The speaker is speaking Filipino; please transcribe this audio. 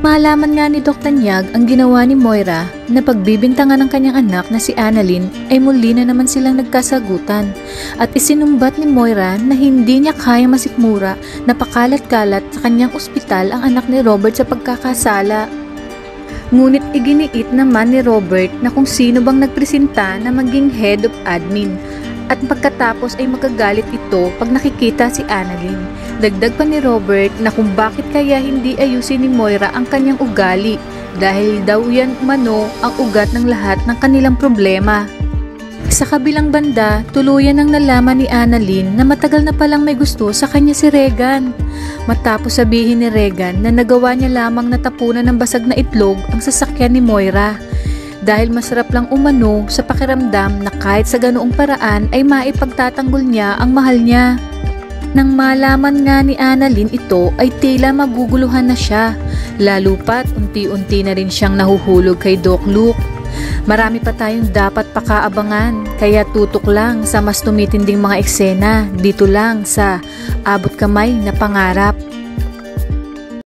Malaman nga ni Doc Tanyag ang ginawa ni Moira na pagbibintangan ng kanyang anak na si Annalyn ay muli na naman silang nagkasagutan at isinumbat ni Moira na hindi niya kaya masikmura na pakalat-kalat sa kanyang ospital ang anak ni Robert sa pagkakasala. Ngunit iginiit naman ni Robert na kung sino bang nagpresenta na maging head of admin at pagkatapos ay magagalit ito pag nakikita si Annalyn. Dagdag pa ni Robert na kung bakit kaya hindi ayusin ni Moira ang kanyang ugali dahil daw yan umano ang ugat ng lahat ng kanilang problema. Sa kabilang banda, tuluyan ang nalaman ni Annalyn na matagal na palang may gusto sa kanya si Regan. Matapos sabihin ni Regan na nagawa niya lamang natapunan ng basag na itlog ang sasakyan ni Moira. Dahil masarap lang umano sa pakiramdam na kahit sa ganoong paraan ay maipagtatanggol niya ang mahal niya. Nang malaman nga ni Annalyn ito ay tila maguguluhan na siya, lalo pat unti-unti na rin siyang nahuhulog kay Doc Luke. Marami pa tayong dapat pakaabangan, kaya tutok lang sa mas tumitinding mga eksena dito lang sa Abot Kamay na Pangarap.